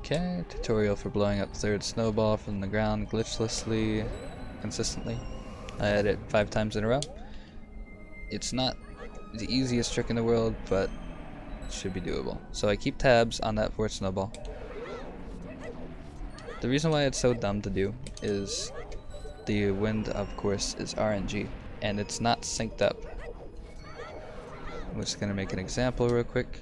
Okay, tutorial for blowing up third snowball from the ground glitchlessly, consistently. I had it 5 times in a row. It's not the easiest trick in the world, but it should be doable. So I keep tabs on that fourth snowball. The reason why it's so dumb to do is the wind, of course, is RNG, and it's not synced up. I'm just going to make an example real quick.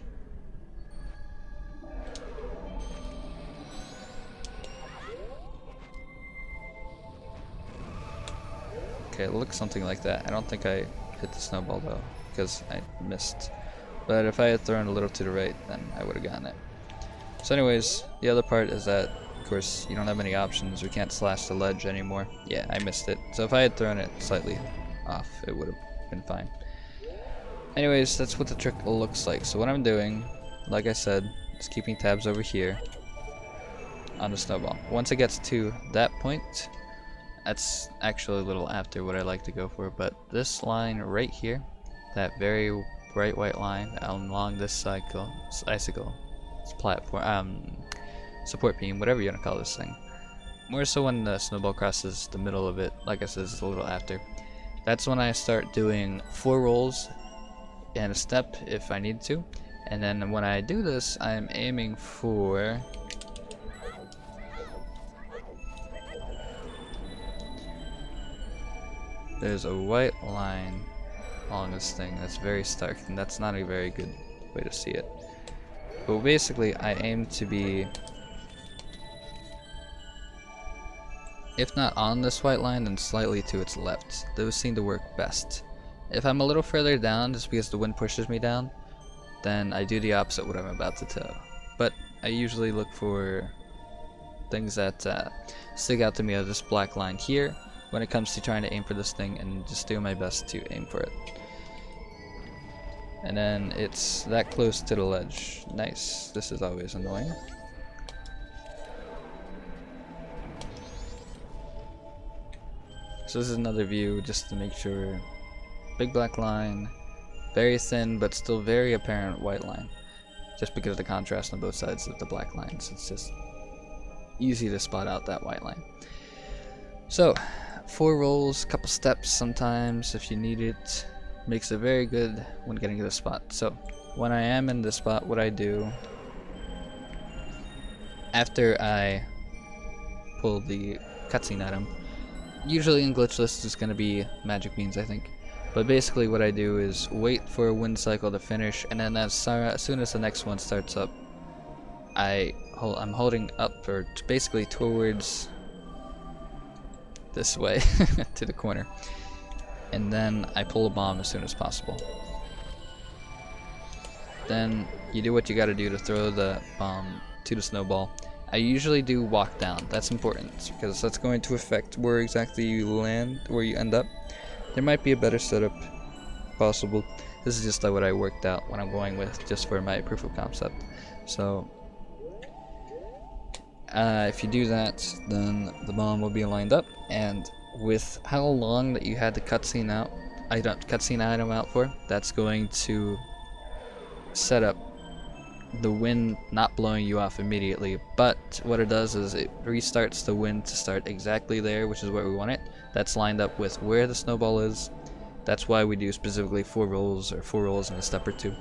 Okay, it looks something like that. I don't think I hit the snowball though, because I missed. But if I had thrown a little to the right, then I would have gotten it. So anyways, the other part is that, of course, you don't have any options. We can't slash the ledge anymore. Yeah, I missed it. So if I had thrown it slightly off, it would have been fine. Anyways, that's what the trick looks like. So what I'm doing, like I said, is keeping tabs over here on the snowball. Once it gets to that point, that's actually a little after what I like to go for, but this line right here, that very bright white line along this icicle, platform, support beam, whatever you want to call this thing. More so when the snowball crosses the middle of it, like I said, it's a little after. That's when I start doing 4 rolls and a step if I need to. And then when I do this, I'm aiming for there's a white line along this thing that's very stark, and that's not a very good way to see it. But basically, I aim to be, if not on this white line, then slightly to its left. Those seem to work best. If I'm a little further down, just because the wind pushes me down, then I do the opposite what I'm about to tell. But I usually look for things that stick out to me as this black line here when it comes to trying to aim for this thing, and just do my best to aim for it. And then it's that close to the ledge. Nice. This is always annoying. So this is another view just to make sure. Big black line, very thin but still very apparent white line. Just because of the contrast on both sides of the black lines. It's just easy to spot out that white line. So 4 rolls, couple steps sometimes if you need it, makes it very good when getting to the spot. So when I am in the spot, what I do after I pull the cutscene item, usually in Glitchless it's going to be magic beans, I think. But basically what I do is wait for a wind cycle to finish, and then as soon as the next one starts up, I'm holding up, or basically towards this way to the corner, and then I pull a bomb as soon as possible. Then you do what you gotta do to throw the bomb to the snowball. I usually do walk down. That's important because that's going to affect where exactly you land, where you end up. There might be a better setup possible. This is just like what I worked out, what I'm going with just for my proof of concept. So if you do that, then the bomb will be lined up, and with how long that you had the cutscene item out for, that's going to set up the wind not blowing you off immediately. But what it does is it restarts the wind to start exactly there, which is where we want it. That's lined up with where the snowball is. That's why we do specifically 4 rolls, or 4 rolls and a step or 2,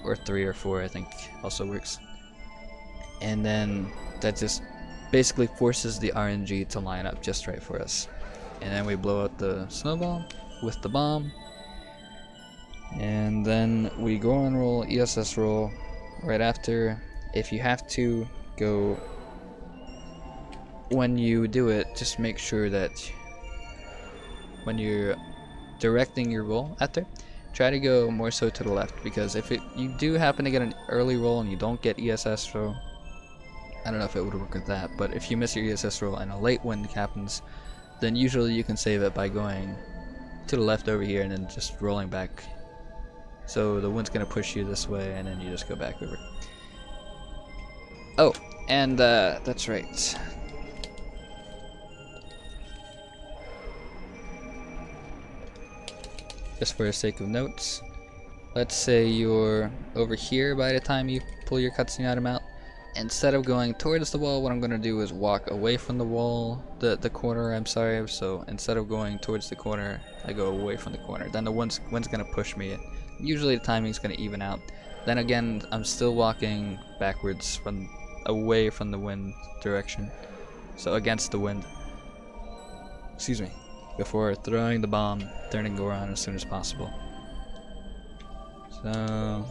or 3 or 4 I think also works. And then that just basically forces the RNG to line up just right for us. And then we blow out the snowball with the bomb, and then we go on roll, ESS roll right after. If you have to go, when you do it, just make sure that when you're directing your roll after, try to go more so to the left, because if you do happen to get an early roll and you don't get ESS roll, I don't know if it would work with that, but if you miss your ESS roll and a late wind happens, then usually you can save it by going to the left over here and then just rolling back. So the wind's gonna push you this way, and then you just go back over. Oh, and that's right. Just for the sake of notes, let's say you're over here by the time you pull your cutscene item out. instead of going towards the wall, what I'm going to do is walk away from the wall, the corner, I'm sorry. So instead of going towards the corner, I go away from the corner. Then the wind's going to push me. Usually the timing's going to even out. Then again, I'm still walking backwards from away from the wind direction. So against the wind. Excuse me. Before throwing the bomb, turning go around as soon as possible. So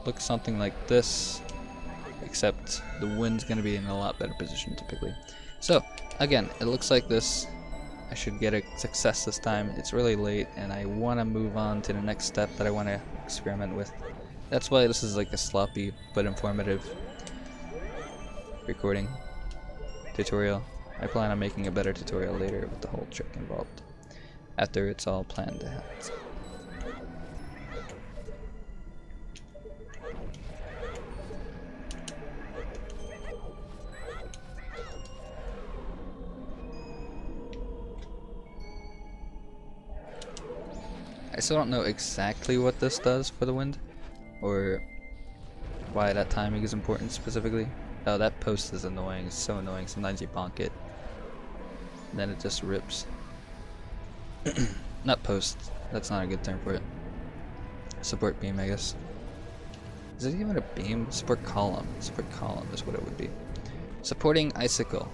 looks something like this. Except the wind's going to be in a lot better position typically. So again, it looks like this. I should get a success this time. It's really late and I want to move on to the next step that I want to experiment with. That's why this is like a sloppy but informative recording tutorial. I plan on making a better tutorial later with the whole trick involved after it's all planned out. I still don't know exactly what this does for the wind, or why that timing is important specifically. Oh, that post is annoying. It's so annoying. Sometimes you bonk it, and then it just rips. Not post. That's not a good term for it. Support beam, I guess. Is it even a beam? Support column. Support column is what it would be. Supporting icicle.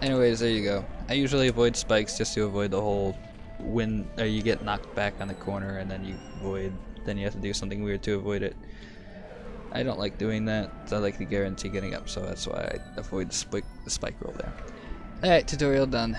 Anyways, there you go. I usually avoid spikes just to avoid the whole wind, or you get knocked back on the corner and then you avoid, then you have to do something weird to avoid it. I don't like doing that. I like to guarantee getting up, so that's why I avoid the spike roll there. Alright, tutorial done.